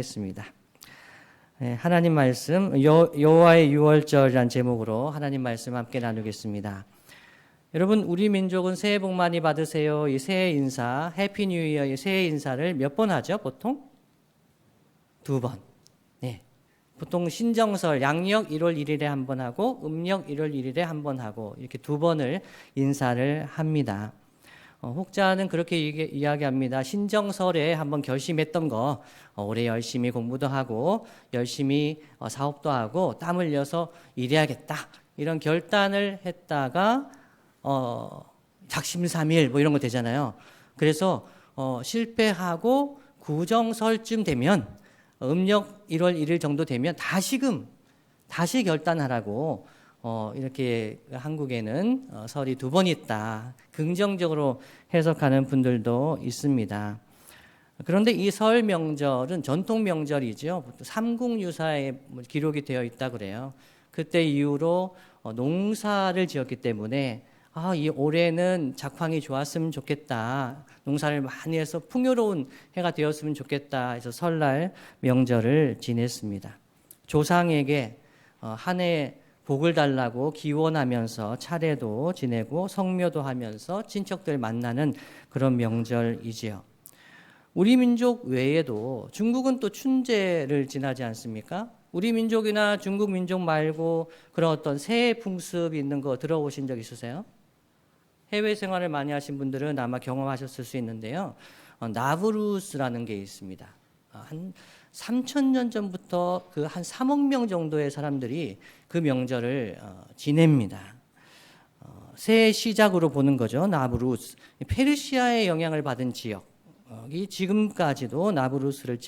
하겠습니다. 하나님 말씀 여호와의 유월절이라는 제목으로 하나님 말씀 함께 나누겠습니다. 여러분, 우리 민족은 새해 복 많이 받으세요. 이 새해 인사, 해피 뉴 이어, 이 새해 인사를 몇 번 하죠? 보통? 2번. 네. 보통 신정설 양력 1월 1일에 한 번 하고 음력 1월 1일에 한 번 하고 이렇게 2번을 인사를 합니다. 혹자는 그렇게 이야기합니다. 신정설에 한번 결심했던 거, 올해 열심히 공부도 하고 열심히 사업도 하고 땀 흘려서 일해야겠다, 이런 결단을 했다가 작심삼일 뭐 이런 거 되잖아요. 그래서 실패하고 구정설쯤 되면, 음력 1월 1일 정도 되면 다시 결단하라고 이렇게 한국에는 설이 2번 있다, 긍정적으로 해석하는 분들도 있습니다. 그런데 이 설 명절은 전통 명절이죠. 삼국유사에 기록이 되어 있다 그래요. 그때 이후로 농사를 지었기 때문에 이 올해는 작황이 좋았으면 좋겠다, 농사를 많이 해서 풍요로운 해가 되었으면 좋겠다 해서 설날 명절을 지냈습니다. 조상에게 한 해 복을 달라고 기원하면서 차례도 지내고 성묘도 하면서 친척들 만나는 그런 명절이지요. 우리 민족 외에도 중국은 또 춘제를 지나지 않습니까? 우리 민족이나 중국 민족 말고 그런 어떤 새해 풍습이 있는 거 들어보신 적 있으세요? 해외 생활을 많이 하신 분들은 아마 경험하셨을 수 있는데요. 나브루스라는 게 있습니다. 한 3,000년 전부터 그 한 3억 명 정도의 사람들이 그 명절을 지냅니다. 새해 시작으로 보는 거죠. 나브루스. 페르시아의 영향을 받은 지역이 지금까지도 나브루스를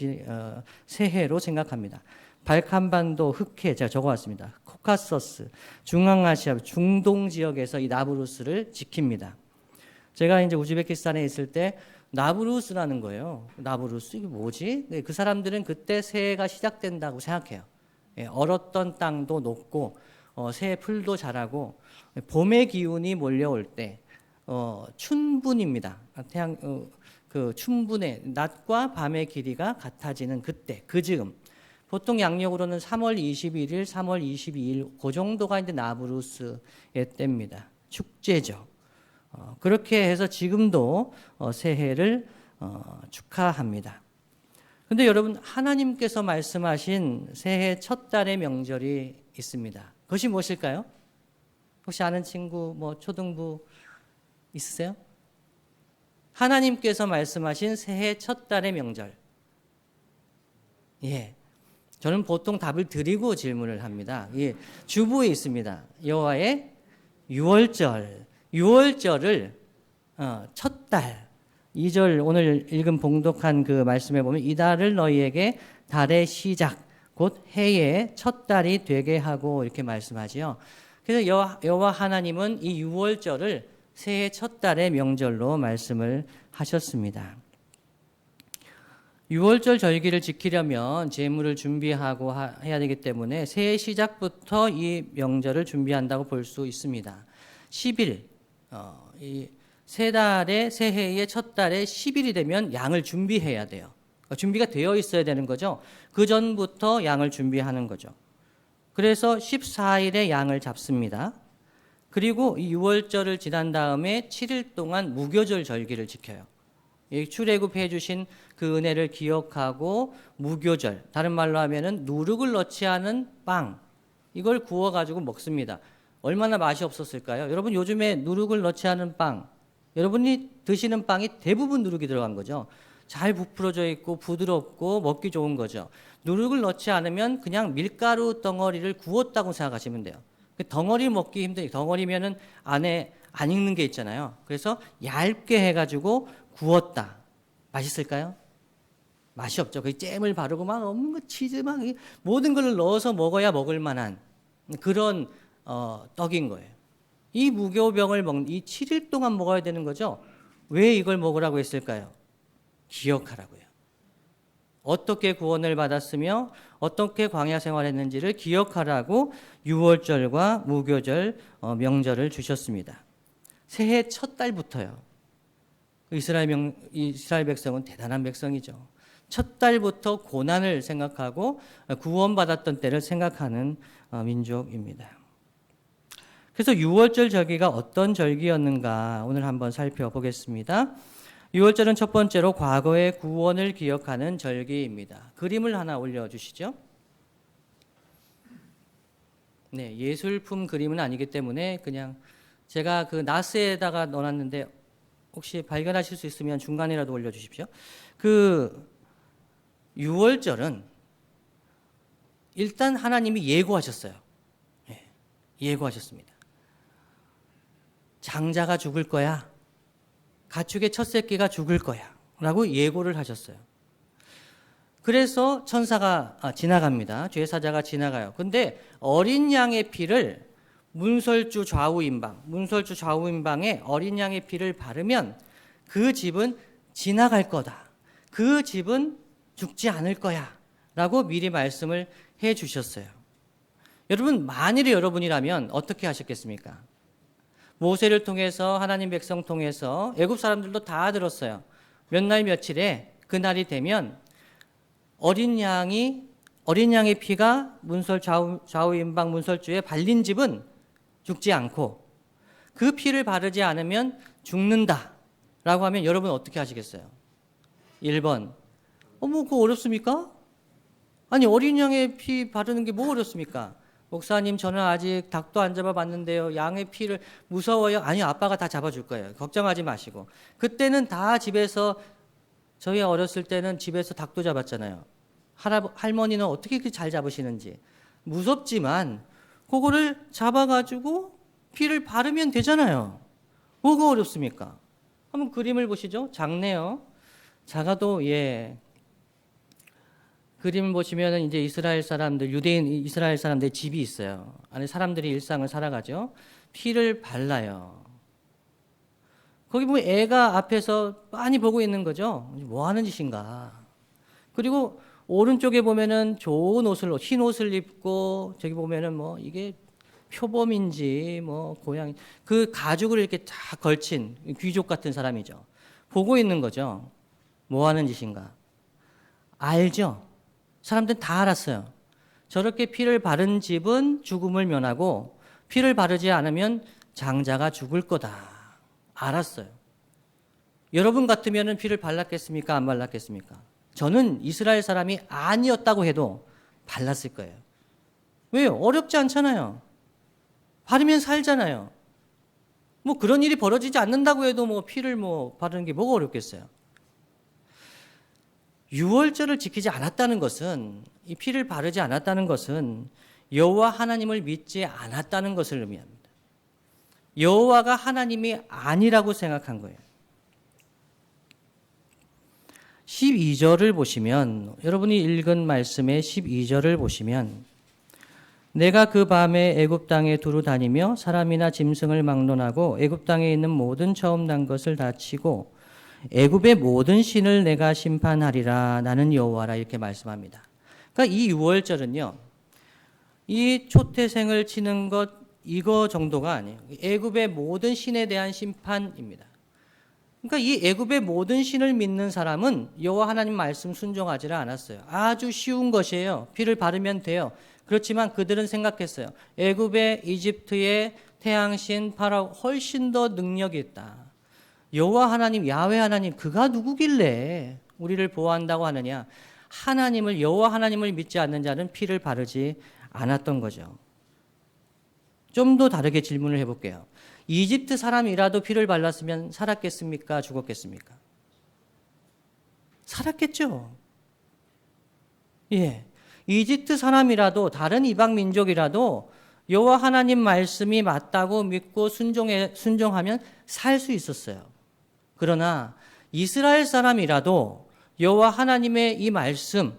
새해로 생각합니다. 발칸반도, 흑해, 제가 적어왔습니다. 코카서스, 중앙아시아, 중동 지역에서 이 나브루스를 지킵니다. 제가 이제 우즈베키스탄에 있을 때 나브루스라는 거예요. 나브루스, 이게 뭐지? 그 사람들은 그때 새해가 시작된다고 생각해요. 얼었던 땅도 녹고 새해 풀도 자라고 봄의 기운이 몰려올 때 춘분입니다. 그 춘분의 낮과 밤의 길이가 같아지는 그때, 그 즈음. 보통 양력으로는 3월 21일, 3월 22일 그 정도가 이제 나브루스의 때입니다. 축제죠. 그렇게 해서 지금도 새해를 축하합니다. 그런데 여러분, 하나님께서 말씀하신 새해 첫 달의 명절이 있습니다. 그것이 무엇일까요? 혹시 아는 친구, 초등부 있으세요? 하나님께서 말씀하신 새해 첫 달의 명절. 저는 보통 답을 드리고 질문을 합니다. 주부에 있습니다. 여호와의 유월절. 유월절을 첫 달, 2절 오늘 읽은 봉독한 그 말씀에 보면 이 달을 너희에게 달의 시작, 곧 해의 첫 달이 되게 하고 이렇게 말씀하지요. 그래서 여호와 하나님은 이 유월절을 새해 첫 달의 명절로 말씀을 하셨습니다. 유월절 절기를 지키려면 제물을 준비하고 해야 되기 때문에 새해 시작부터 이 명절을 준비한다고 볼 수 있습니다. 10일, 이 세 달의 새해의 첫 달에 10일이 되면 양을 준비해야 돼요. 준비가 되어 있어야 되는 거죠. 그 전부터 양을 준비하는 거죠. 그래서 14일에 양을 잡습니다. 그리고 이 유월절을 지난 다음에 7일 동안 무교절 절기를 지켜요. 출애굽해 주신 그 은혜를 기억하고 무교절, 다른 말로 하면은 누룩을 넣지 않은 빵, 이걸 구워 가지고 먹습니다. 얼마나 맛이 없었을까요? 여러분, 요즘에 누룩을 넣지 않은 빵, 여러분이 드시는 빵이 대부분 누룩이 들어간 거죠. 잘 부풀어져 있고 부드럽고 먹기 좋은 거죠. 누룩을 넣지 않으면 그냥 밀가루 덩어리를 구웠다고 생각하시면 돼요. 덩어리 먹기 힘들어요. 덩어리면은 안에 안 익는 게 있잖아요. 그래서 얇게 해가지고 구웠다. 맛있을까요? 맛이 없죠. 그 잼을 바르고 막 없는 거 치즈 막 모든 걸 넣어서 먹어야 먹을 만한 그런 떡인 거예요. 이 무교병을 이 7일 동안 먹어야 되는 거죠. 왜 이걸 먹으라고 했을까요? 기억하라고요. 어떻게 구원을 받았으며 어떻게 광야 생활했는지를 기억하라고 유월절과 무교절 명절을 주셨습니다. 새해 첫 달부터요. 이스라엘 백성은 대단한 백성이죠. 첫 달부터 고난을 생각하고 구원받았던 때를 생각하는 민족입니다. 그래서 유월절 절기가 어떤 절기였는가 오늘 한번 살펴보겠습니다. 유월절은 첫 번째로 과거의 구원을 기억하는 절기입니다. 그림을 하나 올려주시죠. 네, 예술품 그림은 아니기 때문에 그냥 제가 그 나스에다가 넣어놨는데 혹시 발견하실 수 있으면 중간이라도 올려주십시오. 그 유월절은 일단 하나님이 예고하셨어요. 네, 예고하셨습니다. 장자가 죽을 거야. 가축의 첫 새끼가 죽을 거야. 라고 예고를 하셨어요. 그래서 천사가 지나갑니다. 죄사자가 지나가요. 근데 어린 양의 피를 문설주 좌우임방에 어린 양의 피를 바르면 그 집은 지나갈 거다. 그 집은 죽지 않을 거야. 라고 미리 말씀을 해 주셨어요. 여러분, 만일에 여러분이라면 어떻게 하셨겠습니까? 모세를 통해서 하나님 백성 통해서 애굽 사람들도 다 들었어요. 몇 날 며칠에 그날이 되면 어린 양의 피가 좌우임방 문설주에 발린 집은 죽지 않고 그 피를 바르지 않으면 죽는다라고 하면 여러분 어떻게 하시겠어요? 1번. 그거 어렵습니까? 아니, 어린 양의 피 바르는 게 뭐 어렵습니까? 목사님, 저는 아직 닭도 안 잡아봤는데요. 양의 피를 무서워요? 아니요, 아빠가 다 잡아줄 거예요. 걱정하지 마시고. 그때는 다 집에서, 저희 어렸을 때는 집에서 닭도 잡았잖아요. 할머니는 어떻게 그렇게 잘 잡으시는지. 무섭지만 그거를 잡아가지고 피를 바르면 되잖아요. 뭐가 어렵습니까? 한번 그림을 보시죠. 작네요. 작아도 그림을 보시면은 이제 유대인 이스라엘 사람들 집이 있어요. 안에 사람들이 일상을 살아가죠. 피를 발라요. 거기 보면 애가 앞에서 빤히 보고 있는 거죠. 뭐 하는 짓인가. 그리고 오른쪽에 보면은 좋은 흰 옷을 입고, 저기 보면은 이게 표범인지 고양이, 그 가죽을 이렇게 다 걸친 귀족 같은 사람이죠. 보고 있는 거죠. 뭐 하는 짓인가. 알죠? 사람들은 다 알았어요. 저렇게 피를 바른 집은 죽음을 면하고 피를 바르지 않으면 장자가 죽을 거다. 알았어요. 여러분 같으면 피를 발랐겠습니까? 안 발랐겠습니까? 저는 이스라엘 사람이 아니었다고 해도 발랐을 거예요. 왜요? 어렵지 않잖아요. 바르면 살잖아요. 그런 일이 벌어지지 않는다고 해도 피를 바르는 게 뭐가 어렵겠어요? 유월절을 지키지 않았다는 것은, 이 피를 바르지 않았다는 것은 여호와 하나님을 믿지 않았다는 것을 의미합니다. 여호와가 하나님이 아니라고 생각한 거예요. 12절을 보시면, 여러분이 읽은 말씀의 12절을 보시면, 내가 그 밤에 애굽 땅에 두루 다니며 사람이나 짐승을 막론하고 애굽 땅에 있는 모든 처음 난 것을 다 치고 애굽의 모든 신을 내가 심판하리라. 나는 여호와라. 이렇게 말씀합니다. 그러니까 이 유월절은요, 이 초태생을 치는 것 이거 정도가 아니에요. 애굽의 모든 신에 대한 심판입니다. 그러니까 이 애굽의 모든 신을 믿는 사람은 여호와 하나님 말씀 순종하지를 않았어요. 아주 쉬운 것이에요. 피를 바르면 돼요. 그렇지만 그들은 생각했어요. 애굽의, 이집트의 태양신 파라오 훨씬 더 능력이 있다. 여호와 하나님, 야훼 하나님, 그가 누구길래 우리를 보호한다고 하느냐. 여호와 하나님을 믿지 않는 자는 피를 바르지 않았던 거죠. 좀 더 다르게 질문을 해볼게요. 이집트 사람이라도 피를 발랐으면 살았겠습니까? 죽었겠습니까? 살았겠죠. 이집트 사람이라도, 다른 이방 민족이라도 여호와 하나님 말씀이 맞다고 믿고 순종하면 살 수 있었어요. 그러나 이스라엘 사람이라도 여호와 하나님의 이 말씀,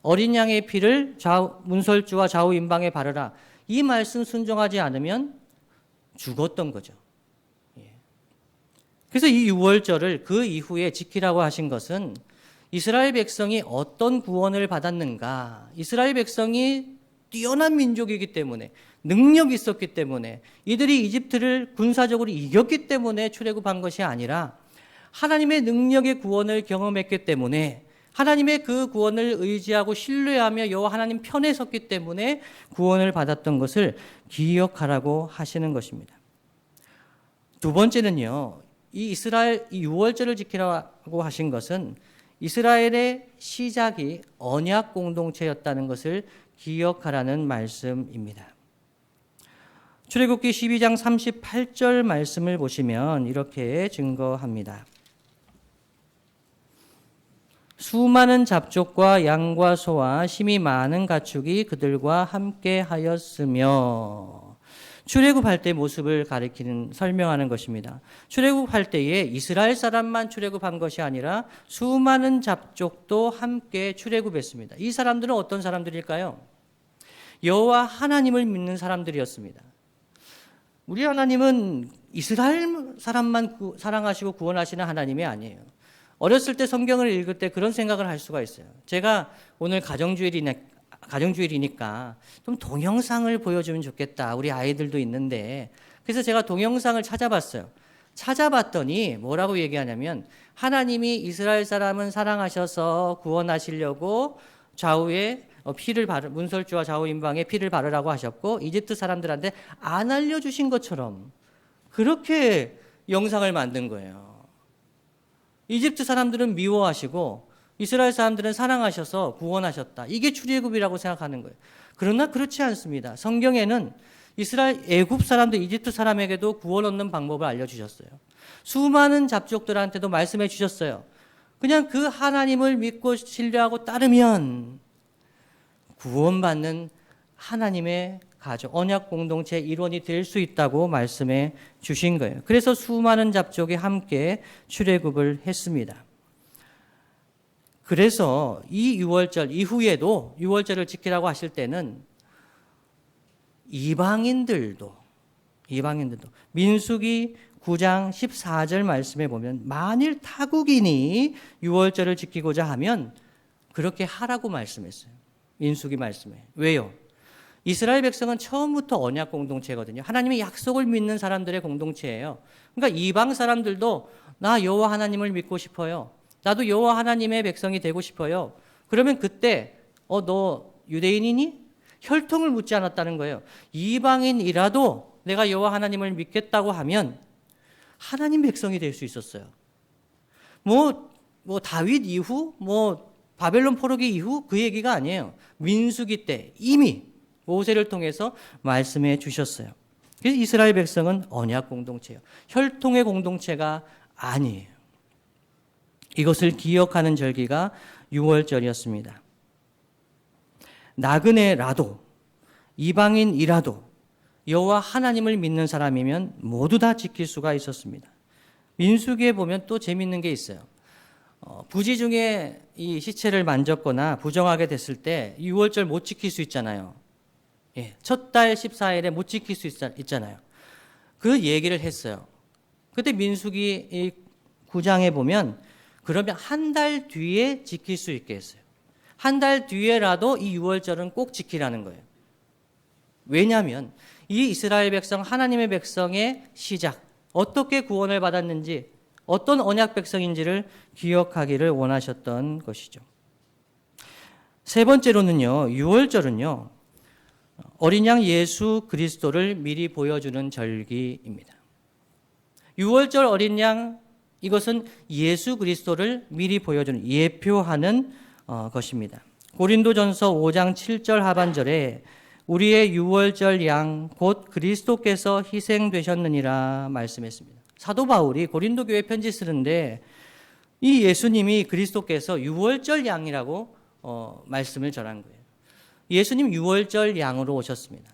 어린 양의 피를 문설주와 좌우임방에 바르라, 이 말씀 순종하지 않으면 죽었던 거죠. 그래서 이 유월절을 그 이후에 지키라고 하신 것은 이스라엘 백성이 어떤 구원을 받았는가, 이스라엘 백성이 뛰어난 민족이기 때문에, 능력이 있었기 때문에, 이들이 이집트를 군사적으로 이겼기 때문에 출애굽한 것이 아니라 하나님의 능력의 구원을 경험했기 때문에 하나님의 그 구원을 의지하고 신뢰하며 여호와 하나님 편에 섰기 때문에 구원을 받았던 것을 기억하라고 하시는 것입니다. 두 번째는요, 이 이스라엘 이 유월절을 지키라고 하신 것은 이스라엘의 시작이 언약 공동체였다는 것을 기억하라는 말씀입니다. 출애굽기 12장 38절 말씀을 보시면 이렇게 증거합니다. 수많은 잡족과 양과 소와 심히 많은 가축이 그들과 함께 하였으며, 출애굽할 때 모습을 가리키는 설명하는 것입니다. 출애굽할 때에 이스라엘 사람만 출애굽한 것이 아니라 수많은 잡족도 함께 출애굽했습니다. 이 사람들은 어떤 사람들일까요? 여호와 하나님을 믿는 사람들이었습니다. 우리 하나님은 이스라엘 사람만 사랑하시고 구원하시는 하나님이 아니에요. 어렸을 때 성경을 읽을 때 그런 생각을 할 수가 있어요. 제가 오늘 가정주일이니까 좀 동영상을 보여주면 좋겠다. 우리 아이들도 있는데. 그래서 제가 동영상을 찾아봤어요. 찾아봤더니 뭐라고 얘기하냐면, 하나님이 이스라엘 사람은 사랑하셔서 구원하시려고 좌우에 문설주와 좌우 임방에 피를 바르라고 하셨고, 이집트 사람들한테 안 알려주신 것처럼 그렇게 영상을 만든 거예요. 이집트 사람들은 미워하시고 이스라엘 사람들은 사랑하셔서 구원하셨다. 이게 출애굽이라고 생각하는 거예요. 그러나 그렇지 않습니다. 성경에는 애굽 사람들, 이집트 사람에게도 구원 얻는 방법을 알려주셨어요. 수많은 잡족들한테도 말씀해 주셨어요. 그냥 그 하나님을 믿고 신뢰하고 따르면 구원받는 하나님의 가족, 언약 공동체 일원이 될 수 있다고 말씀해 주신 거예요. 그래서 수많은 잡족이 함께 출애굽을 했습니다. 그래서 이 유월절 이후에도 유월절을 지키라고 하실 때는 이방인들도 민수기 9장 14절 말씀에 보면, 만일 타국인이 유월절을 지키고자 하면 그렇게 하라고 말씀했어요. 민수기 말씀에. 왜요? 이스라엘 백성은 처음부터 언약 공동체거든요. 하나님의 약속을 믿는 사람들의 공동체예요. 그러니까 이방 사람들도 나 여호와 하나님을 믿고 싶어요. 나도 여호와 하나님의 백성이 되고 싶어요. 그러면 그때 너 유대인이니? 혈통을 묻지 않았다는 거예요. 이방인이라도 내가 여호와 하나님을 믿겠다고 하면 하나님 백성이 될 수 있었어요. 다윗 이후, 바벨론 포로기 이후 그 얘기가 아니에요. 민수기 때 이미 모세를 통해서 말씀해 주셨어요. 그래서 이스라엘 백성은 언약 공동체예요. 혈통의 공동체가 아니에요. 이것을 기억하는 절기가 유월절이었습니다. 나그네라도 이방인이라도 여호와 하나님을 믿는 사람이면 모두 다 지킬 수가 있었습니다. 민수기에 보면 또 재밌는 게 있어요. 부지 중에 이 시체를 만졌거나 부정하게 됐을 때 유월절 못 지킬 수 있잖아요. 첫 달 14일에 못 지킬 수 있잖아요. 그 얘기를 했어요. 그때 민수기 9장에 보면 그러면 한 달 뒤에 지킬 수 있게 했어요. 한 달 뒤에라도 이 유월절은 꼭 지키라는 거예요. 왜냐하면 이 이스라엘 백성, 하나님의 백성의 시작, 어떻게 구원을 받았는지, 어떤 언약 백성인지를 기억하기를 원하셨던 것이죠. 세 번째로는요, 유월절은요, 어린 양 예수 그리스도를 미리 보여주는 절기입니다. 유월절 어린 양, 이것은 예수 그리스도를 미리 보여주는, 예표하는 것입니다. 고린도전서 5장 7절 하반절에 우리의 유월절 양 곧 그리스도께서 희생되셨느니라 말씀했습니다. 사도 바울이 고린도 교회 편지 쓰는데 이 예수님이 그리스도께서 유월절 양이라고 말씀을 전한 거예요. 예수님 유월절 양으로 오셨습니다.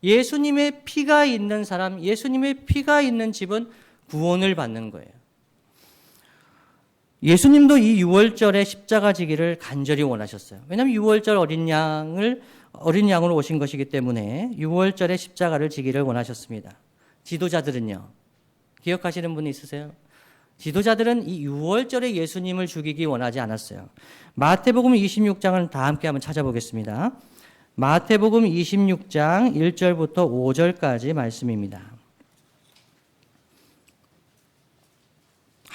예수님의 피가 있는 사람, 예수님의 피가 있는 집은 구원을 받는 거예요. 예수님도 이 유월절에 십자가 지기를 간절히 원하셨어요. 왜냐하면 유월절 어린 양으로 오신 것이기 때문에 유월절에 십자가를 지기를 원하셨습니다. 지도자들은요, 기억하시는 분이 있으세요? 지도자들은 이 유월절에 예수님을 죽이기 원하지 않았어요. 마태복음 26장을 다 함께 한번 찾아보겠습니다. 마태복음 26장 1절부터 5절까지 말씀입니다.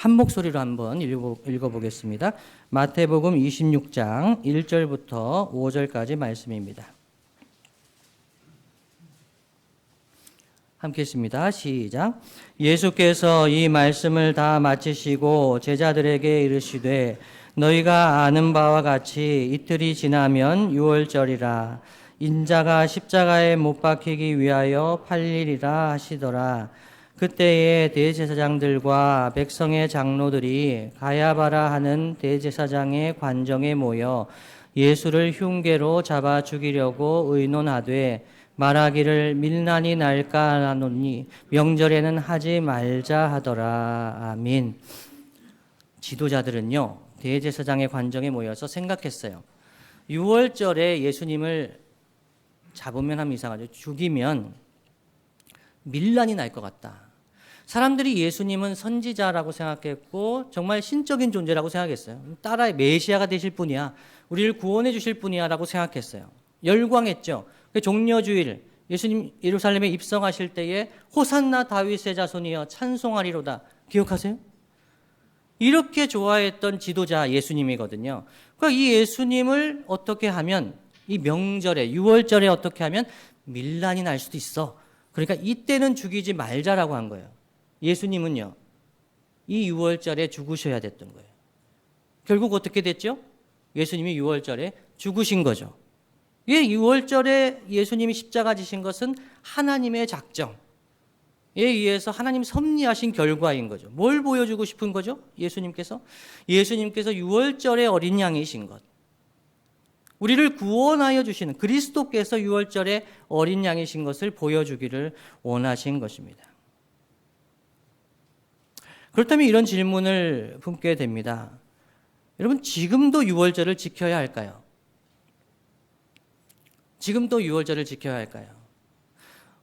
한 목소리로 한번 읽어보겠습니다. 마태복음 26장 1절부터 5절까지 말씀입니다. 함께 읽습니다. 시작. 예수께서 이 말씀을 다 마치시고 제자들에게 이르시되 너희가 아는 바와 같이 이틀이 지나면 유월절이라 인자가 십자가에 못 박히기 위하여 팔리리라 하시더라. 그때에 대제사장들과 백성의 장로들이 가야바라 하는 대제사장의 관정에 모여 예수를 흉계로 잡아 죽이려고 의논하되 말하기를 밀난이 날까 하노니 명절에는 하지 말자 하더라. 아멘. 지도자들은요, 대제사장의 관정에 모여서 생각했어요. 6월절에 예수님을 잡으면 하면 이상하죠. 죽이면 밀난이 날 것 같다. 사람들이 예수님은 선지자라고 생각했고 정말 신적인 존재라고 생각했어요. 따라의 메시아가 되실 분이야. 우리를 구원해 주실 분이야 라고 생각했어요. 열광했죠. 종려주일 예수님 예루살렘에 입성하실 때에 호산나 다윗의 자손이여 찬송하리로다. 기억하세요? 이렇게 좋아했던 지도자 예수님이거든요. 그러니까 이 예수님을 어떻게 하면 이 명절에 6월절에 어떻게 하면 밀란이 날 수도 있어. 그러니까 이때는 죽이지 말자라고 한 거예요. 예수님은요, 이 6월절에 죽으셔야 됐던 거예요. 결국 어떻게 됐죠? 예수님이 6월절에 죽으신 거죠. 예, 6월절에 예수님이 십자가 지신 것은 하나님의 작정에 의해서 하나님 섭리하신 결과인 거죠. 뭘 보여주고 싶은 거죠? 예수님께서 6월절의 어린 양이신 것. 우리를 구원하여 주시는 그리스도께서 6월절에 어린 양이신 것을 보여주기를 원하신 것입니다. 그렇다면 이런 질문을 품게 됩니다. 여러분, 지금도 6월절을 지켜야 할까요? 지금도 6월절을 지켜야 할까요?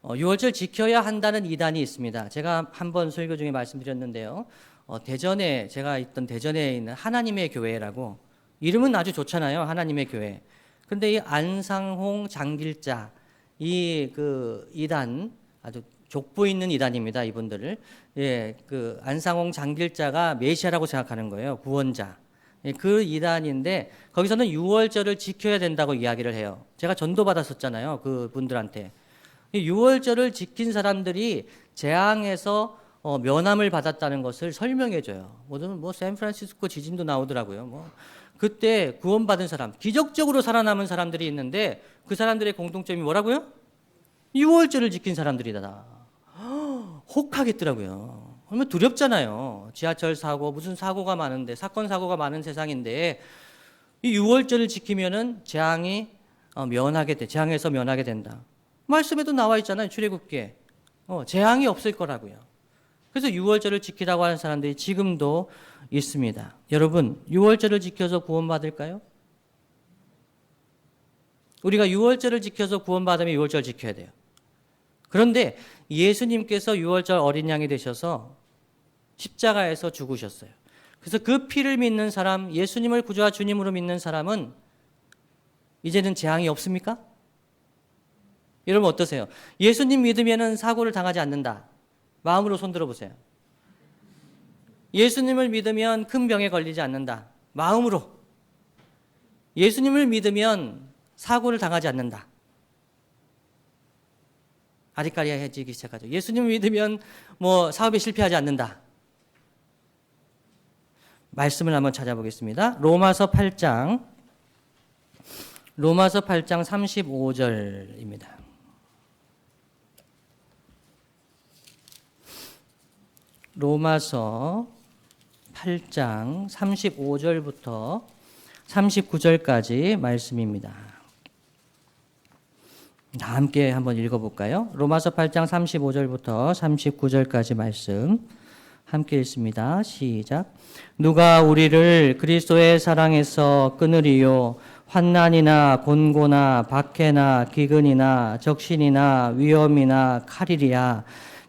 6월절 지켜야 한다는 이단이 있습니다. 제가 한번 설교 중에 말씀드렸는데요. 대전에, 제가 있던 대전에 있는 하나님의 교회라고, 이름은 아주 좋잖아요. 하나님의 교회. 근데 이 안상홍 장길자, 이단, 아주 족보 있는 이단입니다. 이분들을. 예, 안상홍 장길자가 메시아라고 생각하는 거예요. 구원자. 그 이단인데 거기서는 6월절을 지켜야 된다고 이야기를 해요. 제가 전도 받았었잖아요. 그 분들한테. 6월절을 지킨 사람들이 재앙에서 면함을 받았다는 것을 설명해 줘요. 뭐 샌프란시스코 지진도 나오더라고요. 그때 구원받은 사람, 기적적으로 살아남은 사람들이 있는데 그 사람들의 공통점이 뭐라고요? 6월절을 지킨 사람들이다. 혹하겠더라고요. 그러면 두렵잖아요. 지하철 사고, 무슨 사고가 많은데, 사건 사고가 많은 세상인데 이 6월절을 지키면은 재앙에서 면하게 된다. 말씀에도 나와 있잖아요. 출애굽기에. 재앙이 없을 거라고요. 그래서 6월절을 지키라고 하는 사람들이 지금도 있습니다. 여러분, 6월절을 지켜서 구원받을까요? 우리가 6월절을 지켜서 구원받으면 6월절 지켜야 돼요. 그런데 예수님께서 6월절 어린 양이 되셔서 십자가에서 죽으셨어요. 그래서 그 피를 믿는 사람, 예수님을 구주와 주님으로 믿는 사람은 이제는 재앙이 없습니까? 여러분 어떠세요? 예수님 믿으면 사고를 당하지 않는다. 마음으로 손들어 보세요. 예수님을 믿으면 큰 병에 걸리지 않는다. 마음으로. 예수님을 믿으면 사고를 당하지 않는다. 아리까리해지기 시작하죠. 예수님을 믿으면 사업에 실패하지 않는다. 말씀을 한번 찾아보겠습니다. 로마서 8장 35절입니다. 로마서 8장 35절부터 39절까지 말씀입니다. 다 함께 한번 읽어볼까요? 로마서 8장 35절부터 39절까지 말씀 함께 읽습니다. 시작. 누가 우리를 그리스도의 사랑에서 끊으리요? 환난이나 곤고나 박해나 기근이나 적신이나 위험이나 칼이리야.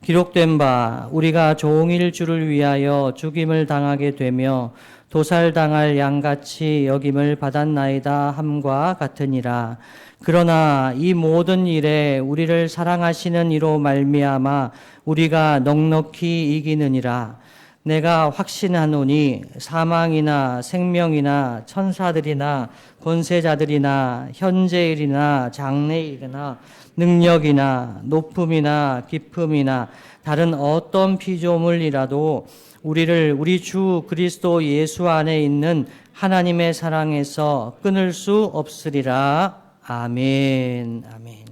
기록된 바 우리가 종일 주를 위하여 죽임을 당하게 되며 도살당할 양같이 여김을 받았나이다 함과 같으니라. 그러나 이 모든 일에 우리를 사랑하시는 이로 말미암아 우리가 넉넉히 이기느니라. 내가 확신하노니 사망이나 생명이나 천사들이나 권세자들이나 현재일이나 장래일이나 능력이나 높음이나 깊음이나 다른 어떤 피조물이라도 우리를 우리 주 그리스도 예수 안에 있는 하나님의 사랑에서 끊을 수 없으리라. 아멘. 아멘.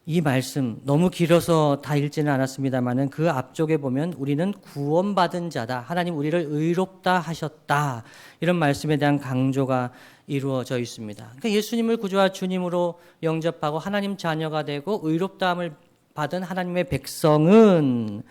이 말씀 너무 길어서 다 읽지는 않았습니다만은 그 앞쪽에 보면 우리는 구원받은 자다. 하나님 우리를 의롭다 하셨다. 이런 말씀에 대한 강조가 이루어져 있습니다. 그러니까 예수님을 구주와 주님으로 영접하고 하나님 자녀가 되고 의롭다함을 받은 하나님의 백성은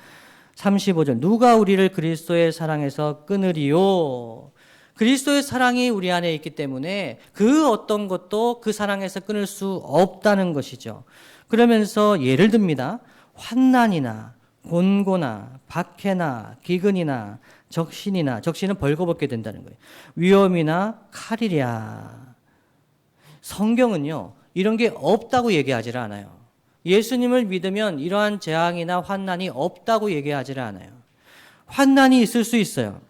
35절 누가 우리를 그리스도의 사랑에서 끊으리요. 그리스도의 사랑이 우리 안에 있기 때문에 그 어떤 것도 그 사랑에서 끊을 수 없다는 것이죠. 그러면서 예를 듭니다. 환난이나 곤고나 박해나 기근이나 적신은 벌거벗게 된다는 거예요. 위험이나 칼이랴. 성경은요 이런 게 없다고 얘기하지 않아요. 예수님을 믿으면 이러한 재앙이나 환난이 없다고 얘기하지 않아요. 환난이 있을 수 있어요.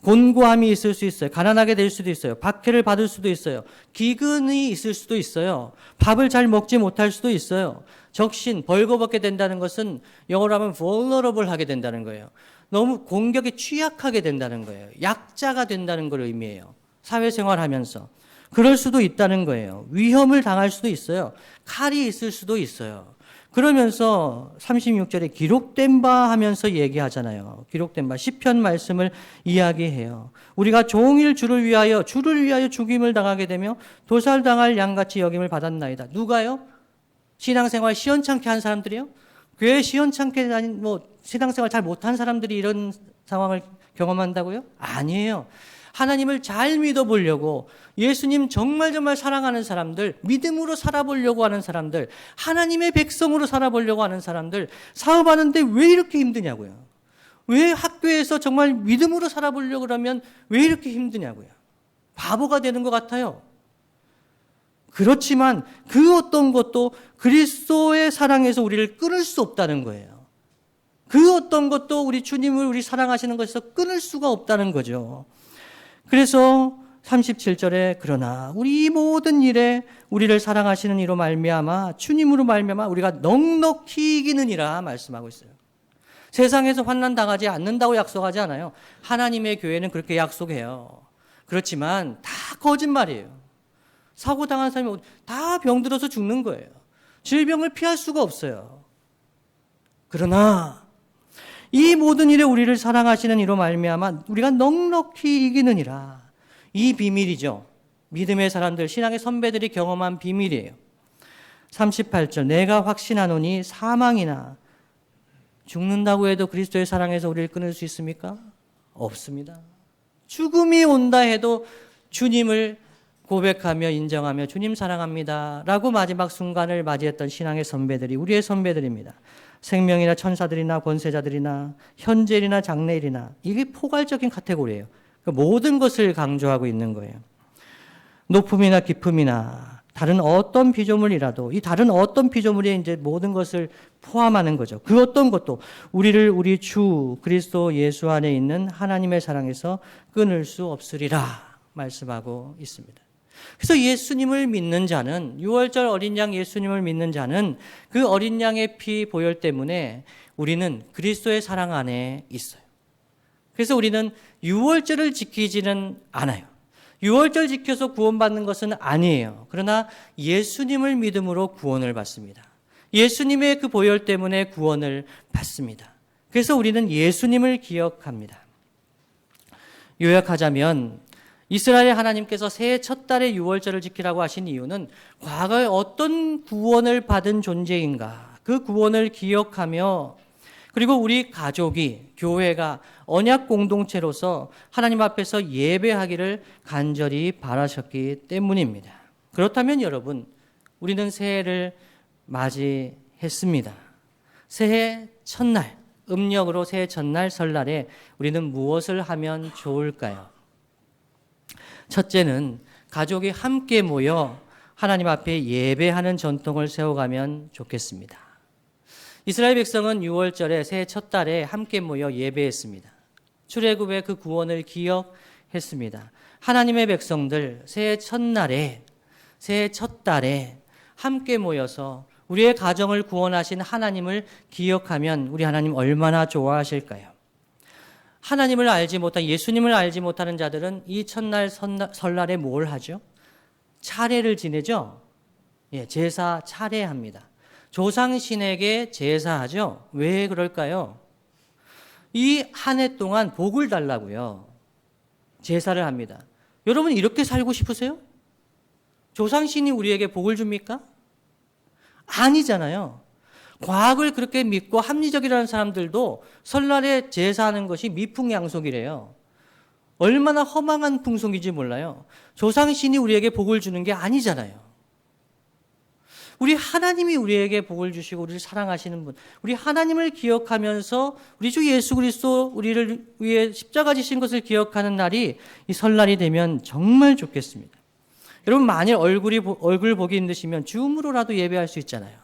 곤고함이 있을 수 있어요. 가난하게 될 수도 있어요. 박해를 받을 수도 있어요. 기근이 있을 수도 있어요. 밥을 잘 먹지 못할 수도 있어요. 적신, 벌거벗게 된다는 것은 영어로 하면 vulnerable 하게 된다는 거예요. 너무 공격에 취약하게 된다는 거예요. 약자가 된다는 걸 의미해요. 사회생활하면서. 그럴 수도 있다는 거예요. 위험을 당할 수도 있어요. 칼이 있을 수도 있어요. 그러면서 36절에 기록된 바 하면서 얘기하잖아요. 기록된 바 시편 말씀을 이야기해요. 우리가 종일 주를 위하여 죽임을 당하게 되며 도살당할 양같이 여김을 받았나이다. 누가요? 신앙생활 시원찮게 한 사람들이요? 교회 시원찮게 다닌 신앙생활 잘 못한 사람들이 이런 상황을 경험한다고요? 아니에요. 하나님을 잘 믿어보려고 예수님 정말 사랑하는 사람들, 믿음으로 살아보려고 하는 사람들, 하나님의 백성으로 살아보려고 하는 사람들, 사업하는데 왜 이렇게 힘드냐고요. 왜 학교에서 정말 믿음으로 살아보려고 그러면 왜 이렇게 힘드냐고요. 바보가 되는 것 같아요. 그렇지만 그 어떤 것도 그리스도의 사랑에서 우리를 끊을 수 없다는 거예요. 그 어떤 것도 우리 주님을 우리 사랑하시는 것에서 끊을 수가 없다는 거죠. 그래서 37절에 그러나 우리 모든 일에 우리를 사랑하시는 이로 말미암아 주님으로 말미암아 우리가 넉넉히 이기느니라 말씀하고 있어요. 세상에서 환난 당하지 않는다고 약속하지 않아요. 하나님의 교회는 그렇게 약속해요. 그렇지만 다 거짓말이에요. 사고 당한 사람이 다 병들어서 죽는 거예요. 질병을 피할 수가 없어요. 그러나 이 모든 일에 우리를 사랑하시는 이로 말미암아 우리가 넉넉히 이기느니라. 이 비밀이죠. 믿음의 사람들, 신앙의 선배들이 경험한 비밀이에요. 38절 내가 확신하노니 사망이나 죽는다고 해도 그리스도의 사랑에서 우리를 끊을 수 있습니까? 없습니다. 죽음이 온다 해도 주님을 고백하며 인정하며 주님 사랑합니다 라고 마지막 순간을 맞이했던 신앙의 선배들이 우리의 선배들입니다. 생명이나 천사들이나 권세자들이나 현재일이나 장래일이나 이게 포괄적인 카테고리예요. 모든 것을 강조하고 있는 거예요. 높음이나 깊음이나 다른 어떤 피조물이라도 이 다른 어떤 피조물이 이제 모든 것을 포함하는 거죠. 그 어떤 것도 우리를 우리 주 그리스도 예수 안에 있는 하나님의 사랑에서 끊을 수 없으리라 말씀하고 있습니다. 그래서 예수님을 믿는 자는 6월절 어린 양 예수님을 믿는 자는 그 어린 양의 피 보혈 때문에 우리는 그리스도의 사랑 안에 있어요. 그래서 우리는 6월절을 지키지는 않아요. 6월절 지켜서 구원받는 것은 아니에요. 그러나 예수님을 믿음으로 구원을 받습니다. 예수님의 그 보혈 때문에 구원을 받습니다. 그래서 우리는 예수님을 기억합니다. 요약하자면 이스라엘 하나님께서 새해 첫 달에 6월절을 지키라고 하신 이유는 과거에 어떤 구원을 받은 존재인가 그 구원을 기억하며 그리고 우리 가족이 교회가 언약 공동체로서 하나님 앞에서 예배하기를 간절히 바라셨기 때문입니다. 그렇다면 여러분 우리는 새해를 맞이했습니다. 새해 첫날 음력으로 새해 첫날 설날에 우리는 무엇을 하면 좋을까요? 첫째는 가족이 함께 모여 하나님 앞에 예배하는 전통을 세워가면 좋겠습니다. 이스라엘 백성은 6월절에 새해 첫 달에 함께 모여 예배했습니다. 출애굽의 그 구원을 기억했습니다. 하나님의 백성들 새해 첫날에, 새해 첫 달에 함께 모여서 우리의 가정을 구원하신 하나님을 기억하면 우리 하나님 얼마나 좋아하실까요? 하나님을 알지 못한, 예수님을 알지 못하는 자들은 이 첫날 설날에 뭘 하죠? 차례를 지내죠? 예, 제사 차례합니다. 조상신에게 제사하죠? 왜 그럴까요? 이 한 해 동안 복을 달라고요. 제사를 합니다. 여러분 이렇게 살고 싶으세요? 조상신이 우리에게 복을 줍니까? 아니잖아요. 과학을 그렇게 믿고 합리적이라는 사람들도 설날에 제사하는 것이 미풍양속이래요. 얼마나 허망한 풍속인지 몰라요. 조상신이 우리에게 복을 주는 게 아니잖아요. 우리 하나님이 우리에게 복을 주시고 우리를 사랑하시는 분, 우리 하나님을 기억하면서 우리 주 예수 그리스도 우리를 위해 십자가 지신 것을 기억하는 날이 이 설날이 되면 정말 좋겠습니다. 여러분 만일 얼굴 보기 힘드시면 줌으로라도 예배할 수 있잖아요.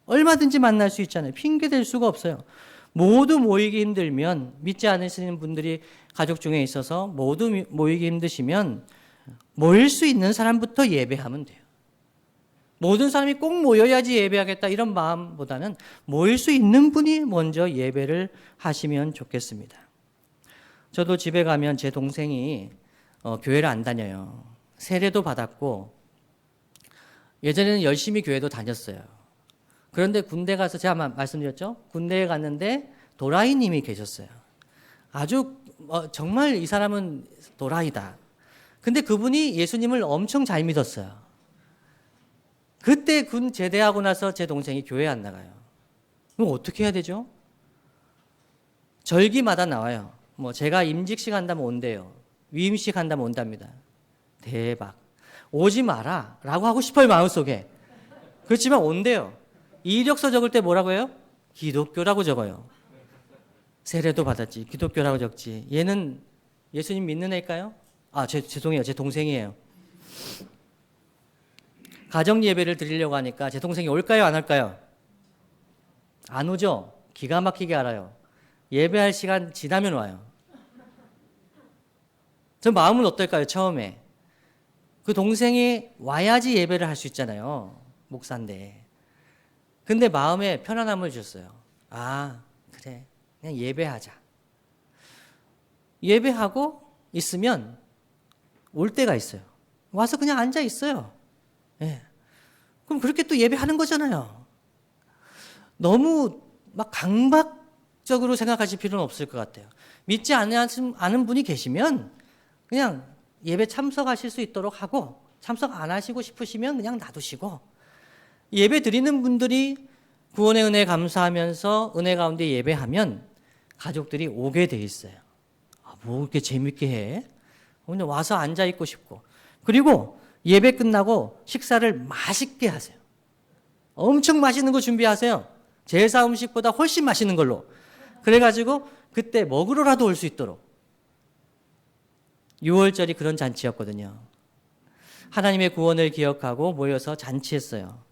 얼마든지 만날 수 있잖아요. 핑계 댈 수가 없어요. 모두 모이기 힘들면, 믿지 않으시는 분들이 가족 중에 있어서 모두 모이기 힘드시면 모일 수 있는 사람부터 예배하면 돼요. 모든 사람이 꼭 모여야지 예배하겠다 이런 마음보다는 모일 수 있는 분이 먼저 예배를 하시면 좋겠습니다. 저도 집에 가면 제 동생이 교회를 안 다녀요. 세례도 받았고 예전에는 열심히 교회도 다녔어요. 그런데 군대 가서 제가 말씀드렸죠? 군대에 갔는데 도라이님이 계셨어요. 아주 정말 이 사람은 도라이다. 근데 그분이 예수님을 엄청 잘 믿었어요. 그때 군 제대하고 나서 제 동생이 교회 안 나가요. 그럼 어떻게 해야 되죠? 절기마다 나와요. 뭐 제가 임직식 한다면 온대요. 위임식 한다면 온답니다. 대박. 오지 마라 라고 하고 싶어요, 마음속에. 그렇지만 온대요. 이력서 적을 때 뭐라고 해요? 기독교라고 적어요. 세례도 받았지. 기독교라고 적지. 얘는 예수님 믿는 애일까요? 죄송해요. 제 동생이에요. 가정 예배를 드리려고 하니까 제 동생이 올까요? 안 올까요? 안 오죠? 기가 막히게 알아요. 예배할 시간 지나면 와요. 저 마음은 어떨까요? 처음에. 그 동생이 와야지 예배를 할 수 있잖아요. 목사인데. 근데 마음에 편안함을 줬어요. 그래. 그냥 예배하자. 예배하고 있으면 올 때가 있어요. 와서 그냥 앉아 있어요. 예. 그럼 그렇게 또 예배하는 거잖아요. 너무 막 강박적으로 생각하실 필요는 없을 것 같아요. 믿지 않은 분이 계시면 그냥 예배 참석하실 수 있도록 하고 참석 안 하시고 싶으시면 그냥 놔두시고 예배 드리는 분들이 구원의 은혜 감사하면서 은혜 가운데 예배하면 가족들이 오게 돼 있어요. 뭐 이렇게 재밌게 해? 그냥 와서 앉아 있고 싶고. 그리고 예배 끝나고 식사를 맛있게 하세요. 엄청 맛있는 거 준비하세요. 제사 음식보다 훨씬 맛있는 걸로. 그래가지고 그때 먹으러라도 올 수 있도록. 6월절이 그런 잔치였거든요. 하나님의 구원을 기억하고 모여서 잔치했어요.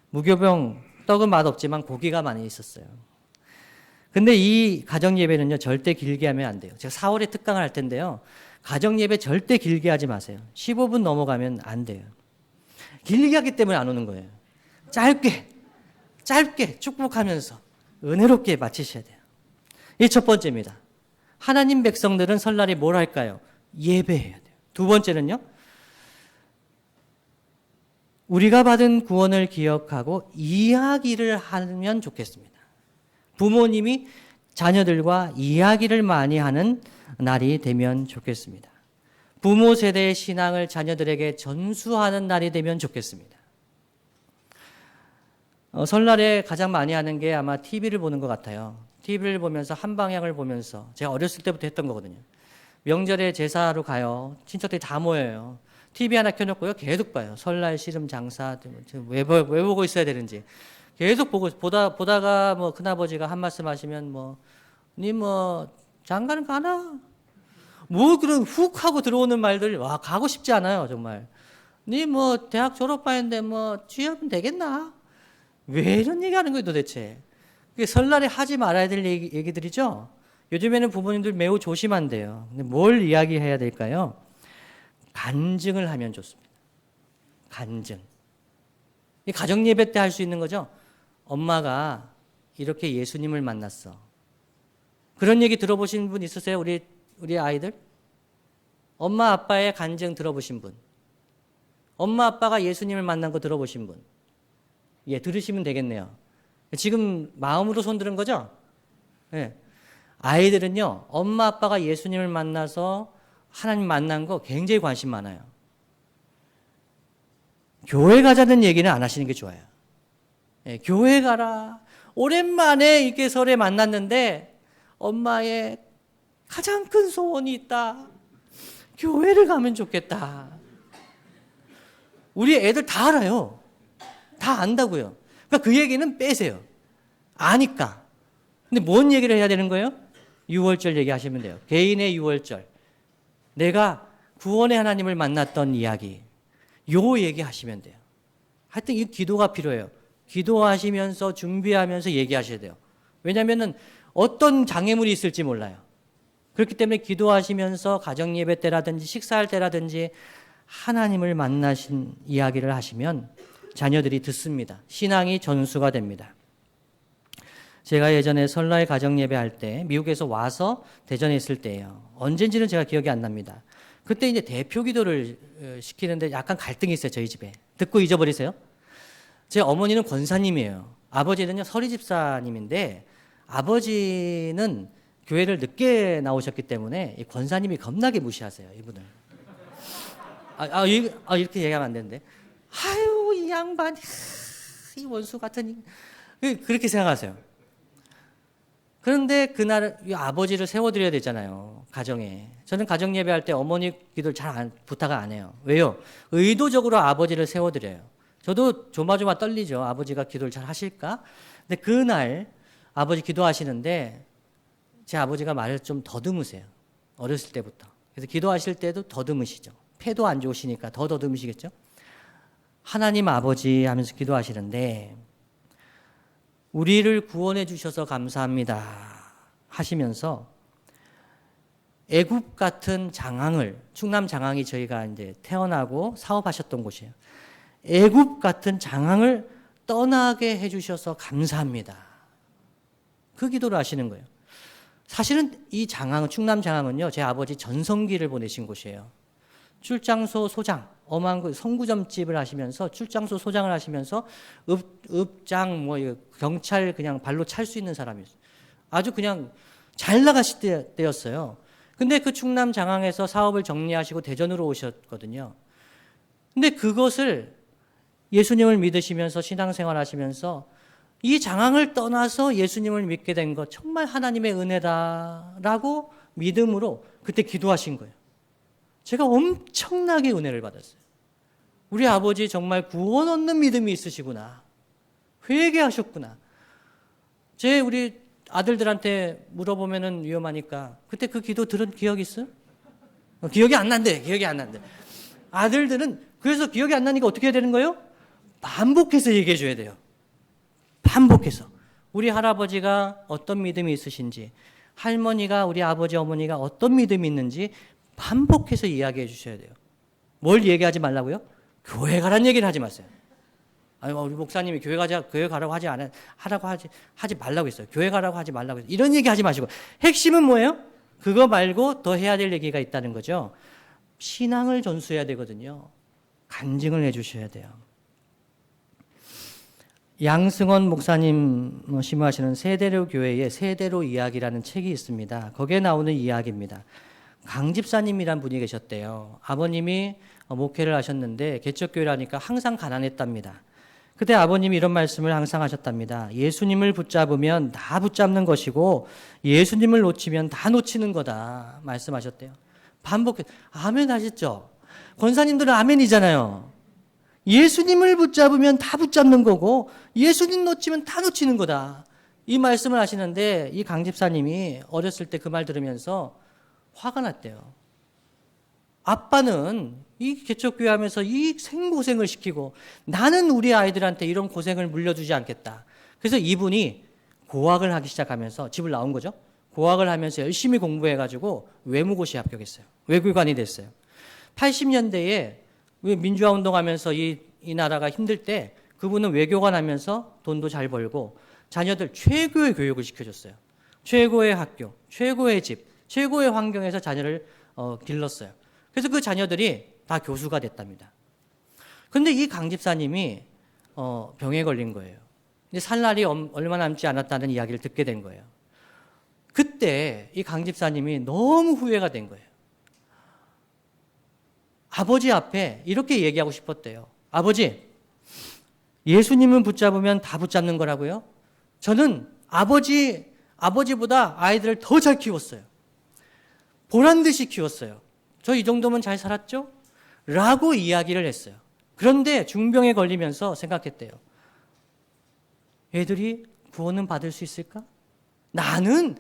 무교병, 떡은 맛없지만 고기가 많이 있었어요. 근데 이 가정 예배는요, 절대 길게 하면 안 돼요. 제가 4월에 특강을 할 텐데요. 가정 예배 절대 길게 하지 마세요. 15분 넘어가면 안 돼요. 길게 하기 때문에 안 오는 거예요. 짧게 축복하면서 은혜롭게 마치셔야 돼요. 이 첫 번째입니다. 하나님 백성들은 설날에 뭘 할까요? 예배해야 돼요. 두 번째는요, 우리가 받은 구원을 기억하고 이야기를 하면 좋겠습니다. 부모님이 자녀들과 이야기를 많이 하는 날이 되면 좋겠습니다. 부모 세대의 신앙을 자녀들에게 전수하는 날이 되면 좋겠습니다. 설날에 가장 많이 하는 게 아마 TV를 보는 것 같아요. TV를 보면서 한 방향을 보면서 제가 어렸을 때부터 했던 거거든요. 명절에 제사로 가요. 친척들이 다 모여요. TV 하나 켜놓고요. 계속 봐요. 설날 씨름 장사 왜 보고 있어야 되는지 계속 보다가 뭐 큰아버지가 한 말씀 하시면 니 장가는 가나? 뭐 그런 훅 하고 들어오는 말들 가고 싶지 않아요 정말. 니 대학 졸업하는데 취업은 되겠나? 왜 이런 얘기 하는 거예요 도대체? 그게 설날에 하지 말아야 될 얘기들이죠. 요즘에는 부모님들 매우 조심한대요. 근데 뭘 이야기해야 될까요? 간증을 하면 좋습니다. 간증. 이 가정 예배 때 할 수 있는 거죠. 엄마가 이렇게 예수님을 만났어. 그런 얘기 들어보신 분 있으세요? 우리 아이들? 엄마 아빠의 간증 들어보신 분? 엄마 아빠가 예수님을 만난 거 들어보신 분? 예, 들으시면 되겠네요. 지금 마음으로 손 들은 거죠? 예. 아이들은요, 엄마 아빠가 예수님을 만나서 하나님 만난 거 굉장히 관심 많아요. 교회 가자는 얘기는 안 하시는 게 좋아요. 예, 교회 가라. 오랜만에 이렇게 설에 만났는데 엄마의 가장 큰 소원이 있다. 교회를 가면 좋겠다. 우리 애들 다 알아요. 다 안다고요. 그러니까 그 얘기는 빼세요. 아니까. 근데 뭔 얘기를 해야 되는 거예요? 유월절 얘기하시면 돼요. 개인의 유월절. 내가 구원의 하나님을 만났던 이야기. 요 얘기하시면 돼요. 하여튼 이 기도가 필요해요. 기도하시면서 준비하면서 얘기하셔야 돼요. 왜냐하면 어떤 장애물이 있을지 몰라요. 그렇기 때문에 기도하시면서 가정예배 때라든지 식사할 때라든지 하나님을 만나신 이야기를 하시면 자녀들이 듣습니다. 신앙이 전수가 됩니다. 제가 예전에 설날 가정예배 할 때 미국에서 와서 대전에 있을 때예요. 언젠지는 제가 기억이 안 납니다. 그때 이제 대표 기도를 시키는데 약간 갈등이 있어요. 저희 집에. 듣고 잊어버리세요. 제 어머니는 권사님이에요. 아버지는요 서리 집사님인데 아버지는 교회를 늦게 나오셨기 때문에 이 권사님이 겁나게 무시하세요. 이분을. 이렇게 얘기하면 안 되는데. 아유 이 양반 이 원수 같은 그렇게 생각하세요. 그런데 그날 아버지를 세워드려야 되잖아요. 가정에. 저는 가정 예배할 때 어머니 기도를 잘 부탁을 안 해요. 왜요? 의도적으로 아버지를 세워드려요. 저도 조마조마 떨리죠. 아버지가 기도를 잘 하실까? 근데 그날 아버지 기도하시는데 제 아버지가 말을 좀 더듬으세요. 어렸을 때부터. 그래서 기도하실 때도 더듬으시죠. 폐도 안 좋으시니까 더 더듬으시겠죠? 하나님 아버지 하면서 기도하시는데 우리를 구원해 주셔서 감사합니다 하시면서 애굽 같은 장항을 충남 장항이 저희가 이제 태어나고 사업하셨던 곳이에요. 애굽 같은 장항을 떠나게 해 주셔서 감사합니다. 그 기도를 하시는 거예요. 사실은 이 장항은 충남 장항은요. 제 아버지 전성기를 보내신 곳이에요. 출장소 소장, 어마한 선구점집을 하시면서 출장소 소장을 하시면서 읍장 경찰 그냥 발로 찰 수 있는 사람이었어요. 아주 그냥 잘 나가실 때였어요. 근데 그 충남 장항에서 사업을 정리하시고 대전으로 오셨거든요. 근데 그것을 예수님을 믿으시면서 신앙생활 하시면서 이 장항을 떠나서 예수님을 믿게 된 것 정말 하나님의 은혜다라고 믿음으로 그때 기도하신 거예요. 제가 엄청나게 은혜를 받았어요. 우리 아버지 정말 구원 얻는 믿음이 있으시구나. 회개하셨구나. 우리 아들들한테 물어보면은 위험하니까 그때 그 기도 들은 기억이 있어요? 기억이 안 난대. 기억이 안 난대. 아들들은 그래서 기억이 안 나니까 어떻게 해야 되는 거예요? 반복해서 얘기해 줘야 돼요. 반복해서. 우리 할아버지가 어떤 믿음이 있으신지, 할머니가 우리 아버지 어머니가 어떤 믿음이 있는지 반복해서 이야기해 주셔야 돼요. 뭘 얘기하지 말라고요? 교회 가라는 얘기는 하지 마세요. 아니, 우리 목사님이 교회 가라고 하지 말라고 했어요. 교회 가라고 하지 말라고 했어요. 이런 얘기 하지 마시고. 핵심은 뭐예요? 그거 말고 더 해야 될 얘기가 있다는 거죠. 신앙을 전수해야 되거든요. 간증을 해 주셔야 돼요. 양승원 목사님 심화하시는 세대로 교회의 세대로 이야기라는 책이 있습니다. 거기에 나오는 이야기입니다. 강 집사님이란 분이 계셨대요. 아버님이 목회를 하셨는데 개척교회라니까 항상 가난했답니다. 그때 아버님이 이런 말씀을 항상 하셨답니다. 예수님을 붙잡으면 다 붙잡는 것이고 예수님을 놓치면 다 놓치는 거다 말씀하셨대요. 반복해 아멘 하셨죠? 권사님들은 아멘이잖아요. 예수님을 붙잡으면 다 붙잡는 거고 예수님 놓치면 다 놓치는 거다. 이 말씀을 하시는데 이 강 집사님이 어렸을 때 그 말 들으면서 화가 났대요. 아빠는 이 개척교회 하면서 이 생고생을 시키고 나는 우리 아이들한테 이런 고생을 물려주지 않겠다. 그래서 이분이 고학을 하기 시작하면서 집을 나온 거죠. 고학을 하면서 열심히 공부해가지고 외무고시에 합격했어요. 외교관이 됐어요. 80년대에 민주화 운동하면서 이 나라가 힘들 때 그분은 외교관 하면서 돈도 잘 벌고 자녀들 최고의 교육을 시켜줬어요. 최고의 학교, 최고의 집, 최고의 환경에서 자녀를 길렀어요. 그래서 그 자녀들이 다 교수가 됐답니다. 그런데 이 강 집사님이 병에 걸린 거예요. 이제 살 날이 얼마 남지 않았다는 이야기를 듣게 된 거예요. 그때 이 강 집사님이 너무 후회가 된 거예요. 아버지 앞에 이렇게 얘기하고 싶었대요. 아버지, 예수님은 붙잡으면 다 붙잡는 거라고요? 저는 아버지보다 아이들을 더 잘 키웠어요. 보란 듯이 키웠어요. 저 이 정도면 잘 살았죠? 라고 이야기를 했어요. 그런데 중병에 걸리면서 생각했대요. 애들이 구원은 받을 수 있을까? 나는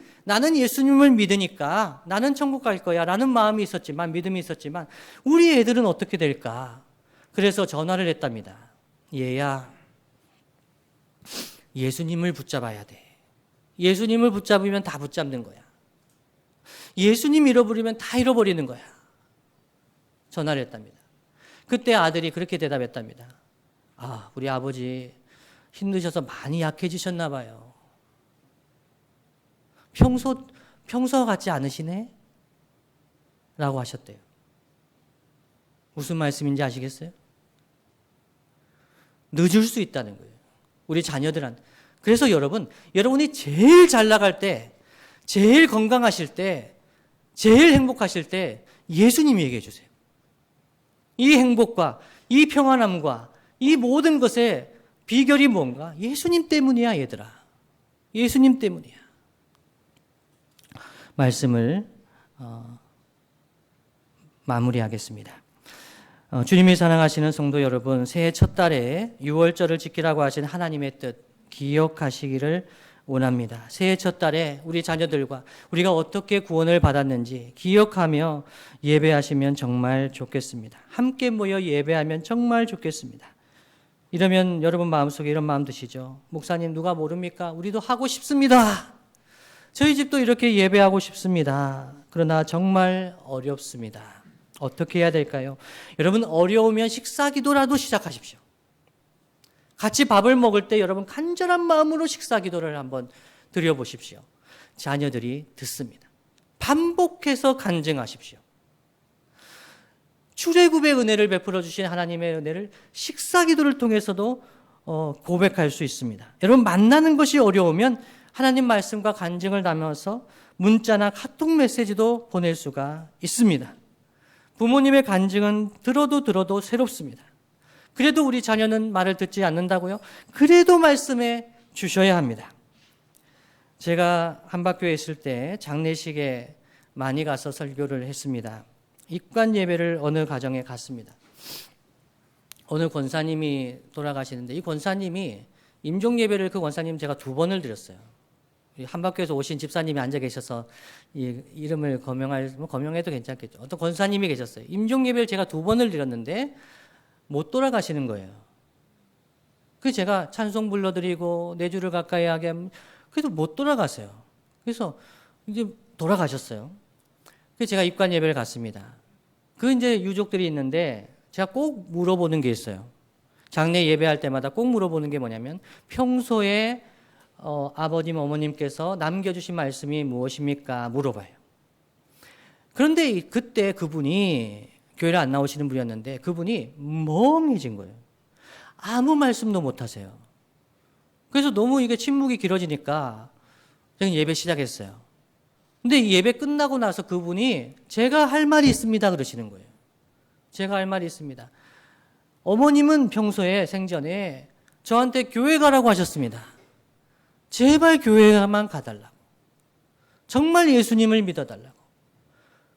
예수님을 믿으니까 나는 천국 갈 거야 라는 마음이 있었지만, 믿음이 있었지만 우리 애들은 어떻게 될까? 그래서 전화를 했답니다. 얘야, 예수님을 붙잡아야 돼. 예수님을 붙잡으면 다 붙잡는 거야. 예수님 잃어버리면 다 잃어버리는 거야. 전화를 했답니다. 그때 아들이 그렇게 대답했답니다. 아, 우리 아버지 힘드셔서 많이 약해지셨나 봐요. 평소 같지 않으시네? 라고 하셨대요. 무슨 말씀인지 아시겠어요? 늦을 수 있다는 거예요. 우리 자녀들한테. 그래서 여러분이 제일 잘 나갈 때, 제일 건강하실 때, 제일 행복하실 때 예수님이 얘기해 주세요. 이 행복과 이 평안함과 이 모든 것의 비결이 뭔가? 예수님 때문이야, 얘들아. 예수님 때문이야. 말씀을 마무리하겠습니다. 주님이 사랑하시는 성도 여러분, 새해 첫 달에 유월절을 지키라고 하신 하나님의 뜻 기억하시기를 원합니다. 새해 첫 달에 우리 자녀들과 우리가 어떻게 구원을 받았는지 기억하며 예배하시면 정말 좋겠습니다. 함께 모여 예배하면 정말 좋겠습니다. 이러면 여러분 마음속에 이런 마음 드시죠? 목사님 누가 모릅니까? 우리도 하고 싶습니다. 저희 집도 이렇게 예배하고 싶습니다. 그러나 정말 어렵습니다. 어떻게 해야 될까요? 여러분 어려우면 식사 기도라도 시작하십시오. 같이 밥을 먹을 때 여러분 간절한 마음으로 식사 기도를 한번 드려보십시오. 자녀들이 듣습니다. 반복해서 간증하십시오. 출애굽의 은혜를 베풀어 주신 하나님의 은혜를 식사 기도를 통해서도 고백할 수 있습니다. 여러분 만나는 것이 어려우면 하나님 말씀과 간증을 나누어서 문자나 카톡 메시지도 보낼 수가 있습니다. 부모님의 간증은 들어도 새롭습니다. 그래도 우리 자녀는 말을 듣지 않는다고요? 그래도 말씀해 주셔야 합니다. 제가 한박교에 있을 때 장례식에 많이 가서 설교를 했습니다. 입관 예배를 어느 가정에 갔습니다. 어느 권사님이 돌아가시는데 이 권사님이 임종 예배를 그 권사님 제가 2번을 드렸어요. 한박교에서 오신 집사님이 앉아 계셔서 이름을 거명해도 괜찮겠죠. 어떤 권사님이 계셨어요. 임종 예배를 제가 2번을 드렸는데 못 돌아가시는 거예요. 그래서 제가 찬송 불러드리고 4주를 가까이 하게 하면 그래도 못 돌아가세요. 그래서 이제 돌아가셨어요. 그래서 제가 입관 예배를 갔습니다. 그 이제 유족들이 있는데 제가 꼭 물어보는 게 있어요. 장례 예배할 때마다 꼭 물어보는 게 뭐냐면 평소에 아버님, 어머님께서 남겨주신 말씀이 무엇입니까? 물어봐요. 그런데 그때 그분이 교회를 안 나오시는 분이었는데 그분이 멍해진 거예요. 아무 말씀도 못 하세요. 그래서 너무 이게 침묵이 길어지니까 저는 예배 시작했어요. 근데 이 예배 끝나고 나서 그분이 제가 할 말이 있습니다 그러시는 거예요. 제가 할 말이 있습니다. 어머님은 평소에 생전에 저한테 교회 가라고 하셨습니다. 제발 교회만 가달라고. 정말 예수님을 믿어달라고.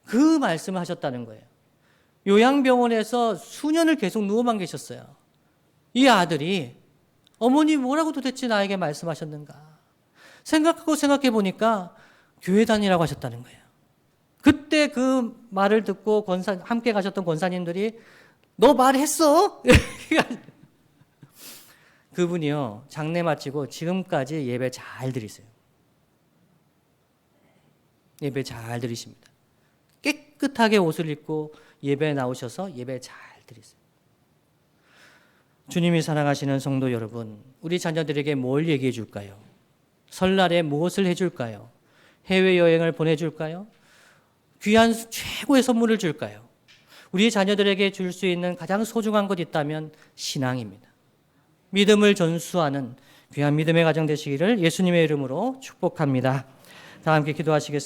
그 말씀을 하셨다는 거예요. 요양병원에서 수년을 계속 누워만 계셨어요. 이 아들이 어머니 뭐라고 도대체 나에게 말씀하셨는가 생각해 보니까 교회 다니라고 하셨다는 거예요. 그때 그 말을 듣고 함께 가셨던 권사님들이 너 말했어? 그분이요, 장례 마치고 지금까지 예배 잘 드리세요. 예배 잘 드리십니다. 깨끗하게 옷을 입고 예배에 나오셔서 예배 잘 드리세요. 주님이 사랑하시는 성도 여러분, 우리 자녀들에게 뭘 얘기해 줄까요? 설날에 무엇을 해줄까요? 해외여행을 보내줄까요? 귀한 최고의 선물을 줄까요? 우리 자녀들에게 줄 수 있는 가장 소중한 것 있다면 신앙입니다. 믿음을 전수하는 귀한 믿음의 가정 되시기를 예수님의 이름으로 축복합니다. 다 함께 기도하시겠습니다.